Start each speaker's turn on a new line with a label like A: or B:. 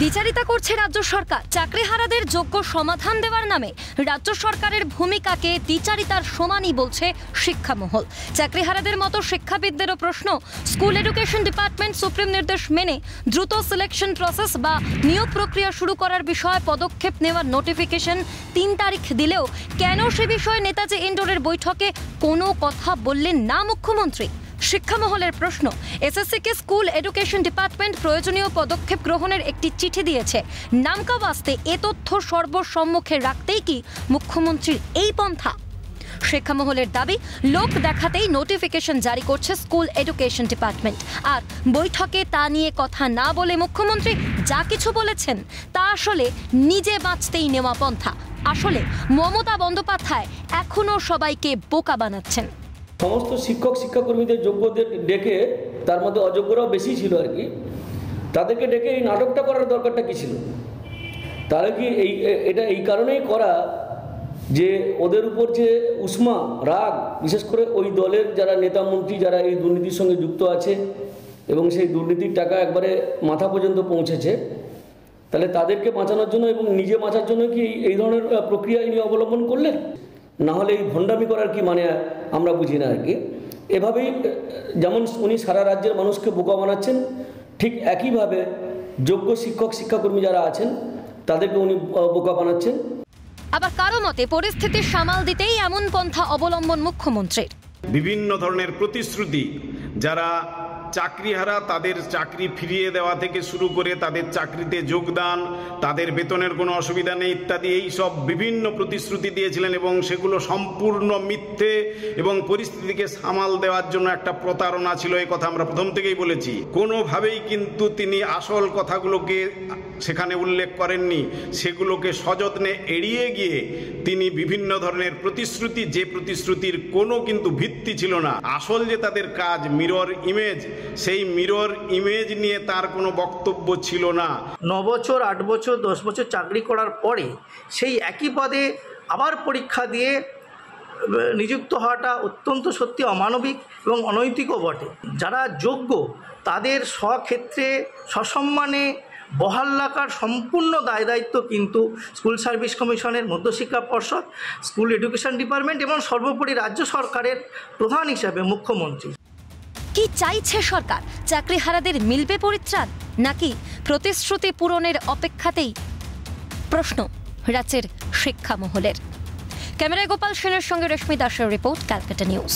A: বিচারিতা করছে রাজ্য সরকার। চাকরিহারাদের যোগ্য সমাধান দেওয়ার নামে রাজ্য সরকারের ভূমিকাকে বিচারিতার সমানই বলছে শিক্ষামহল। চাকরিহারাদের মতো শিক্ষাবিদদেরও প্রশ্ন, স্কুল এডুকেশন ডিপার্টমেন্ট সুপ্রিম নির্দেশ মেনে দ্রুত সিলেকশন প্রসেস বা নিয়োগ প্রক্রিয়া শুরু করার বিষয়ে পদক্ষেপ নেওয়ার নোটিফিকেশন ৩ তারিখ দিলেও কেন সে বিষয়ে নেতাজি ইন্ডোরের বৈঠকে কোনো কথা বললেন না মুখ্যমন্ত্রী? শিক্ষামহলের প্রশ্ন, এসএসসিকে স্কুল এডুকেশন ডিপার্টমেন্ট প্রয়োজনীয় পদক্ষেপ গ্রহণের একটি চিঠি দিয়েছে। নামকা বাস্তে এ তথ্য সর্বসম্মুখে রাখতেই কি মুখ্যমন্ত্রীর এই পন্থা? শিক্ষামহলের দাবি, লোক দেখাতেই নোটিফিকেশন জারি করছে স্কুল এডুকেশন ডিপার্টমেন্ট। আর বৈঠকে তা নিয়ে কথা না বলে মুখ্যমন্ত্রী যা কিছু বলেছেন তা আসলে নিজে বাঁচতেই নেওয়া পন্থা। আসলে মমতা বন্দ্যোপাধ্যায় এখনো সবাইকে বোকা বানাচ্ছেন।
B: সমস্ত শিক্ষক শিক্ষাকর্মীদের যোগ্যদের ডেকে, তার মধ্যে অযোগ্যরাও বেশি ছিল আর কি, তাদেরকে ডেকে এই নাটকটা করার দরকারটা কী ছিল? তাহলে কি এটা এই কারণেই করা যে ওদের উপর যে উষ্মা রাগ, বিশেষ করে ওই দলের যারা নেতা মন্ত্রী যারা এই দুর্নীতির সঙ্গে যুক্ত আছে এবং সেই দুর্নীতির টাকা একবারে মাথা পর্যন্ত পৌঁছেছে, তাহলে তাদেরকে বাঁচানোর জন্য এবং নিজে বাঁচার জন্য কি এই ধরনের প্রক্রিয়া ইনি অবলম্বন করলেন? না হলে এই ভণ্ডামি করার কি মানে আমরা বুঝি না আর কি। এভাবেই যেমন উনি সারা রাজ্যের মানুষকে বোকা বানাচ্ছেন, ঠিক একইভাবে যোগ্য শিক্ষক শিক্ষাকর্মী যারা আছেন তাদেরকে উনি বোকা বানাচ্ছেন।
A: আবার কারো মতে পরিস্থিতি সামাল দিতেই এমন পন্থা অবলম্বন মুখ্যমন্ত্রীর।
C: বিভিন্ন ধরনের প্রতিশ্রুতি, যারা চাকরিহারা তাদের চাকরি ফিরিয়ে দেওয়া থেকে শুরু করে তাদের চাকরিতে যোগদান, তাদের বেতনের কোনো অসুবিধা নেই ইত্যাদি, এই সব বিভিন্ন প্রতিশ্রুতি দিয়েছিলেন এবং সেগুলো সম্পূর্ণ মিথ্যে এবং পরিস্থিতিকে সামাল দেওয়ার জন্য একটা প্রতারণা ছিল। এই কথা আমরা প্রথম থেকেই বলেছি। কোনোভাবেই কিন্তু তিনি আসল কথাগুলোকে সেখানে উল্লেখ করেননি, সেগুলোকে সযত্নে এড়িয়ে গিয়ে তিনি বিভিন্ন ধরনের প্রতিশ্রুতি, যে প্রতিশ্রুতির কোনো কিন্তু ভিত্তি ছিল না, আসল যে তাদের কাজ মিরর ইমেজ, সেই মিরর ইমেজ নিয়ে তার কোনো বক্তব্য ছিল না।
D: 9 বছর 8 বছর 10 বছর চাকরি করার পরে সেই একই পদে আবার পরীক্ষা দিয়ে নিযুক্ত হওয়াটা অত্যন্ত সত্যি অমানবিক এবং অনৈতিকও বটে। যারা যোগ্য তাদের স্বক্ষেত্রে সসম্মানে বহাল রাখার সম্পূর্ণ দায় দায়িত্ব কিন্তু স্কুল সার্ভিস কমিশনের, মধ্যশিক্ষা পর্ষদ, স্কুল এডুকেশন ডিপার্টমেন্ট এবং সর্বোপরি রাজ্য সরকারের প্রধান হিসাবে মুখ্যমন্ত্রী।
A: কি চাইছে সরকার? চাকরিহারাদের মিলবে পরিত্রাণ নাকি প্রতিশ্রুতি পূরণের অপেক্ষাতেই? প্রশ্ন রাজ্যের শিক্ষামহলের। ক্যামেরায় গোপাল সেনের সঙ্গে রেশমি দাসের রিপোর্ট, ক্যালকাটা নিউজ।